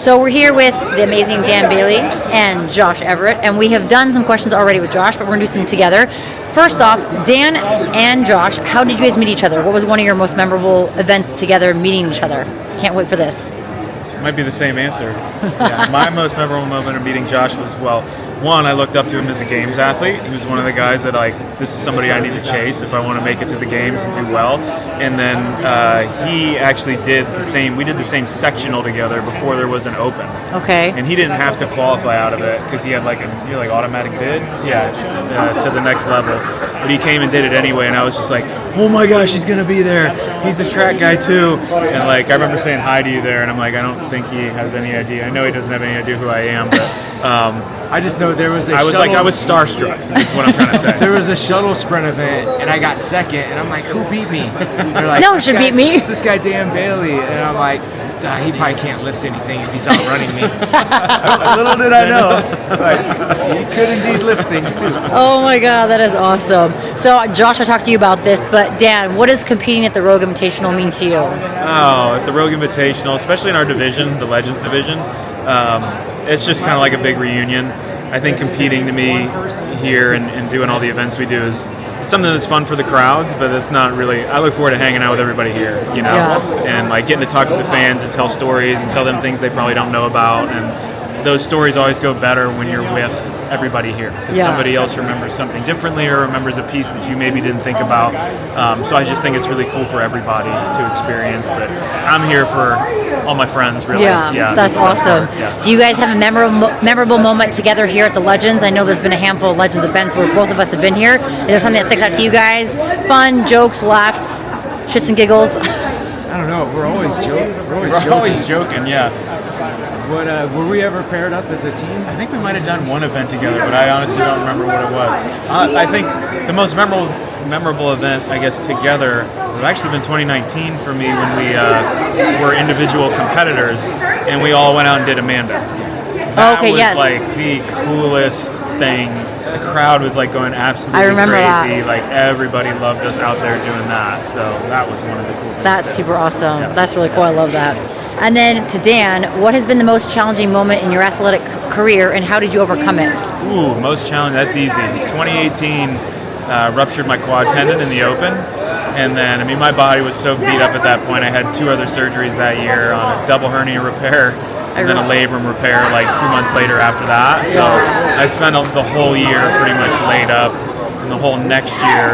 So we're here with the amazing Dan Bailey and Josh Everett, and we have done some questions already with Josh, but we're going to do some together. First off, Dan and Josh, how did you guys meet each other? What was one of your most memorable events together, meeting each other? Can't wait for this. Might be the same answer. Yeah, my most memorable moment of meeting Josh was, one, I looked up to him as a games athlete. He was one of the guys that, this is somebody I need to chase if I want to make it to the games and do well. And then he actually did the same. We did the same sectional together before there was an open. Okay. And he didn't have to qualify out of it because he had automatic bid. Yeah, to the next level. But he came and did it anyway, and I was just like, oh my gosh, he's gonna be there. He's a track guy too. And I remember saying hi to you there, and I'm like, I don't think he has any idea. I know he doesn't have any idea who I am, but I just know there was I was starstruck. That's what I'm trying to say. There was a shuttle sprint event, and I got second, and I'm like, who beat me? They're like, no one should beat me. This guy Dan Bailey, and I'm like, he probably can't lift anything if he's outrunning me. Little did I know, he could indeed lift things too. Oh my God, that is awesome. So Josh, I talked to you about this, but Dan, what does competing at the Rogue Invitational mean to you? Oh, at the Rogue Invitational, especially in our division, the Legends division, it's just kind of like a big reunion. I think competing to me here and doing all the events we do is it's something that's fun for the crowds, but it's not really. I look forward to hanging out with everybody here, and getting to talk to the fans and tell stories and tell them things they probably don't know about. And those stories always go better when you're with everybody here, because somebody else remembers something differently or remembers a piece that you maybe didn't think about. So I just think it's really cool for everybody to experience. But I'm here for all my friends, really. Yeah, that's awesome. Do you guys have a memorable moment together here at the Legends? I know there's been a handful of Legends events where both of us have been here. Is there something that sticks out to you guys? Fun, jokes, laughs, shits and giggles? I don't know. We're always joking. We're always joking, yeah. Were we ever paired up as a team? I think we might have done one event together, but I honestly don't remember what it was. I think the most memorable event, I guess, together would have actually been 2019 for me when we were individual competitors and we all went out and did Amanda. That was the coolest thing. The crowd was going absolutely crazy. That. Everybody loved us out there doing that. So that was one of the cool things. That's super awesome. Yeah. That's really cool. I love that. And then to Dan, what has been the most challenging moment in your athletic career, and how did you overcome it? Ooh, most challenging. That's easy. 2018, ruptured my quad tendon in the open. And then, my body was so beat up at that point. I had 2 other surgeries that year on a double hernia repair and then a labrum repair 2 months later after that. So I spent the whole year pretty much laid up, and the whole next year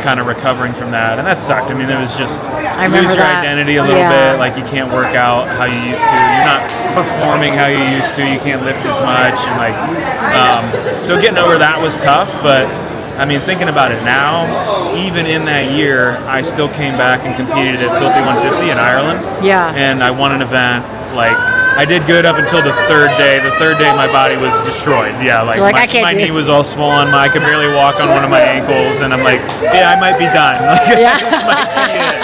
kind of recovering from that. And that sucked. It was just, you lose your identity a little bit. You can't work out how you used to. You're not performing how you used to. You can't lift as much. And so getting over that was tough. But thinking about it now, even in that year, I still came back and competed at Filthy 150 in Ireland. Yeah. And I won an event. I did good up until the third day. The third day, my body was destroyed. Yeah, my knee was all swollen. I could barely walk on one of my ankles, and I'm like, I might be done. This might be it.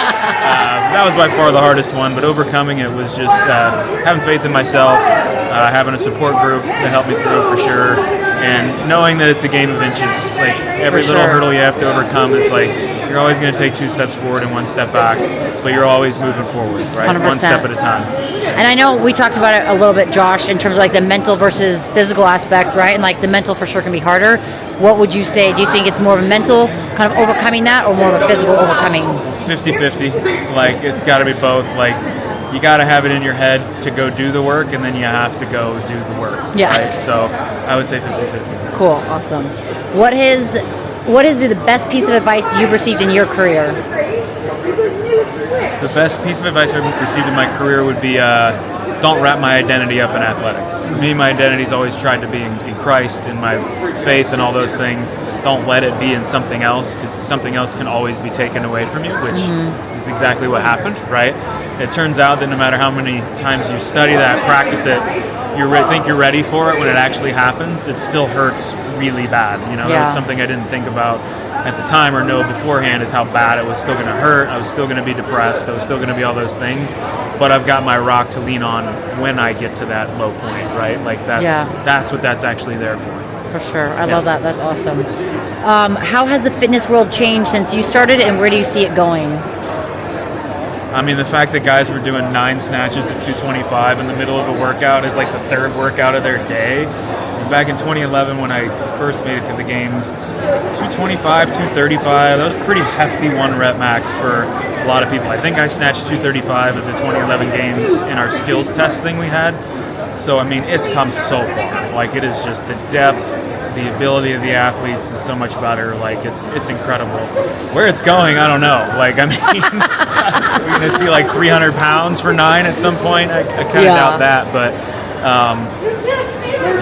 That was by far the hardest one, but overcoming it was just having faith in myself, having a support group to help me through for sure, and knowing that it's a game of inches. Every little hurdle you have to overcome is you're always going to take 2 steps forward and 1 step back, but you're always moving forward, right? 100%. 1 step at a time. And I know we talked about it a little bit, Josh, in terms of the mental versus physical aspect, right? And the mental for sure can be harder. What would you say? Do you think it's more of a mental kind of overcoming that, or more of a physical overcoming? 50-50. It's got to be both. You got to have it in your head to go do the work, and then you have to go do the work. Yeah. Right? So I would say 50-50. Cool. Awesome. What is the best piece of advice you've received in your career? The best piece of advice I've received in my career would be don't wrap my identity up in athletics. For me, my identity's always tried to be in Christ, in my faith and all those things. Don't let it be in something else, because something else can always be taken away from you, which is exactly what happened, right? It turns out that no matter how many times you study that, practice it, think you're ready for it, when it actually happens, it still hurts really bad. That was something I didn't think about at the time or know beforehand, is how bad it was still going to hurt. I was still going to be depressed. I was still going to be all those things. But I've got my rock to lean on when I get to that low point, right? That's what that's actually there for. For sure. I love that. That's awesome. How has the fitness world changed since you started, and where do you see it going? I mean, the fact that guys were doing 9 snatches at 225 in the middle of a workout is like the third workout of their day. Back in 2011 when I first made it to the games, 225, 235, that was a pretty hefty 1-rep max for a lot of people. I think I snatched 235 at the 2011 games in our skills test thing we had. So, I mean, it's come so far. Like, it is just the depth, the ability of the athletes is so much better. Like, it's incredible. Where it's going, I don't know. Like, I mean, we're going to see like 300 pounds for 9 at some point. I kind of doubt that, but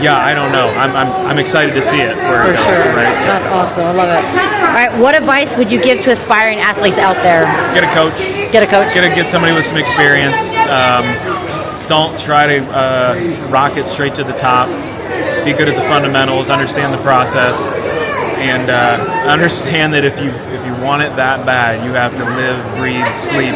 yeah, I don't know. I'm excited to see it where it goes. Sure. Right? That's awesome. I love it. All right, what advice would you give to aspiring athletes out there? Get a coach. Get a coach. Get somebody with some experience. Don't try to rocket straight to the top. Be good at the fundamentals. Understand the process, and understand that if you want it that bad, you have to live, breathe, sleep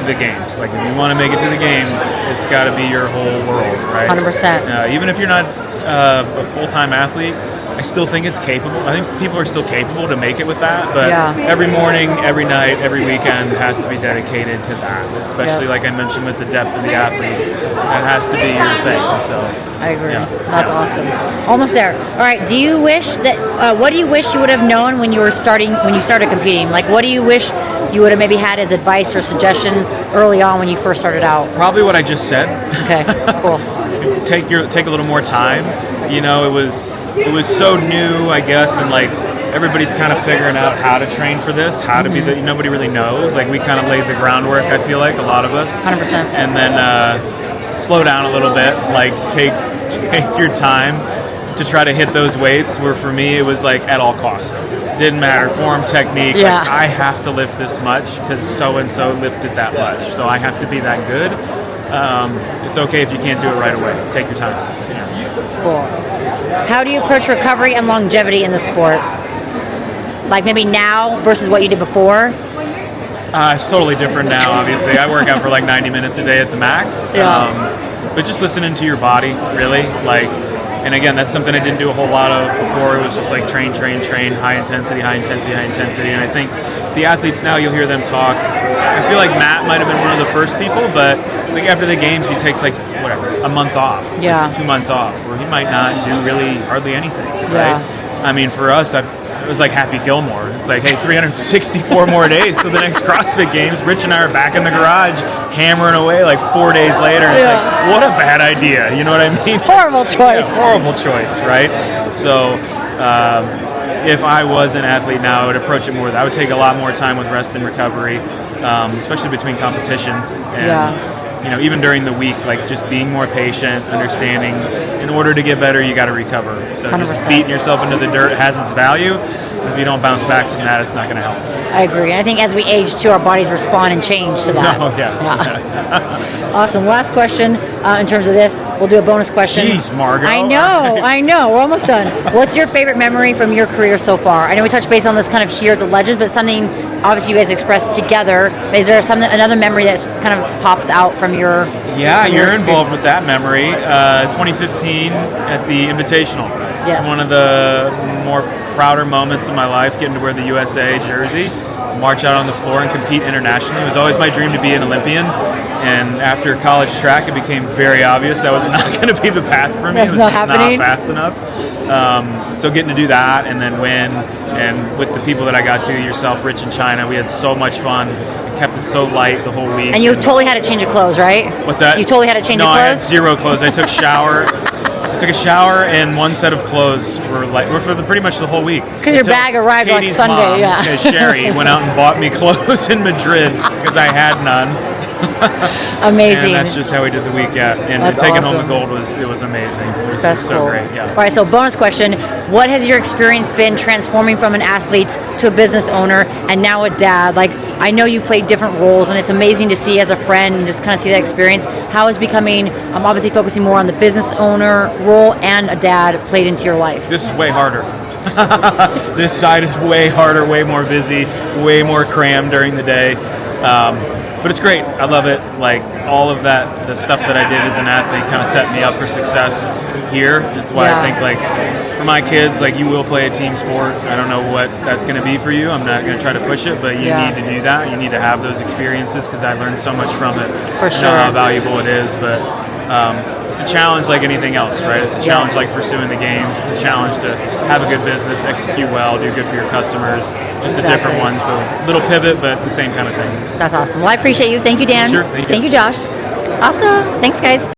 the games. Like, if you want to make it to the games, it's got to be your whole world, right? 100%. Even if you're not a full-time athlete, I still think it's capable. I think people are still capable to make it with that, but every morning, every night, every weekend has to be dedicated to that, especially like I mentioned with the depth of the athletes. That has to be your thing. So I agree. That's awesome. Almost there. All right, do you wish that what do you wish you would have known when you started competing? Like, what do you wish you would have maybe had as advice or suggestions early on when you first started out? Probably what I just said. Okay, cool. Take a little more time. You know, it was so new, I guess, and like everybody's kind of figuring out how to train for this, how to be nobody really knows. Like, we kind of laid the groundwork, I feel like, a lot of us. 100%. And then slow down a little bit, like take your time to try to hit those weights, where for me it was like at all cost. Didn't matter, form, technique, like, I have to lift this much because so-and-so lifted that much, so I have to be that good. It's okay if you can't do it right away. Take your time. Cool. How do you approach recovery and longevity in the sport? Like, maybe now versus what you did before? It's totally different now, obviously. I work out for like 90 minutes a day at the max. But just listening to your body, really. Like, and again, that's something I didn't do a whole lot of before. It was just like train, high intensity. And I think the athletes now, you'll hear them talk. I feel like Matt might have been one of the first people, but it's like after the games, he takes like, a month off. 2 months off, where he might not do really hardly anything, right? I mean, for us, it was like Happy Gilmore. It's like, hey, 364 more days till the next CrossFit Games. Rich and I are back in the garage, hammering away like 4 days later. It's like, what a bad idea. You know what I mean? Horrible choice. Horrible choice, right? So, if I was an athlete now, I would approach it more. I would take a lot more time with rest and recovery, especially between competitions. And, you know, even during the week, like just being more patient, understanding in order to get better, you got to recover. So 100%. Just beating yourself into the dirt has its value. If you don't bounce back from that, it's not going to help. I agree. And I think as we age too, our bodies respond and change to that. Oh, yeah. Awesome. Last question in terms of this. We'll do a bonus question. Jeez, Margo. I know. We're almost done. What's your favorite memory from your career so far? I know we touched base on this kind of here at the Legends, but something obviously you guys expressed together. Is there another memory that kind of pops out from your you're involved with that memory. 2015 at the Invitational. Yes. It's one of the more prouder moments of my life, getting to wear the USA jersey, march out on the floor and compete internationally. It was always my dream to be an Olympian, and after college track, it became very obvious that was not going to be the path for me. That's it was not just happening. not fast enough. So getting to do that and then win, and with the people that I got to, yourself, Rich, and China, we had so much fun. We kept it so light the whole week. And you totally had to change your clothes, right? What's that? You totally had to change your clothes? No, I had zero clothes. I took a shower and one set of clothes for pretty much the whole week. Because your bag arrived Katie's on Sunday, mom, Sherry, went out and bought me clothes in Madrid because I had none. Amazing. And that's just how we did the week, And taking home the gold was amazing. It was that's so cool. great, All right, so bonus question. What has your experience been transforming from an athlete to a business owner and now a dad? Like, I know you've played different roles, and it's amazing to see as a friend and just kind of see that experience. How is becoming, obviously focusing more on the business owner role and a dad played into your life? This is way harder. This side is way harder, way more busy, way more crammed during the day. But it's great. I love it. Like all of that, the stuff that I did as an athlete kind of set me up for success here. That's why I think like for my kids, like you will play a team sport. I don't know what that's going to be for you. I'm not going to try to push it, but you need to do that. You need to have those experiences because I learned so much from it. For sure. I know how valuable it is, but it's a challenge like anything else, right? It's a challenge like pursuing the games. It's a challenge to have a good business, execute well, do good for your customers. Just a different one. So little pivot, but the same kind of thing. That's awesome. Well, I appreciate you. Thank you, Dan. Sure. Thank you. Thank you, Josh. Awesome. Thanks, guys.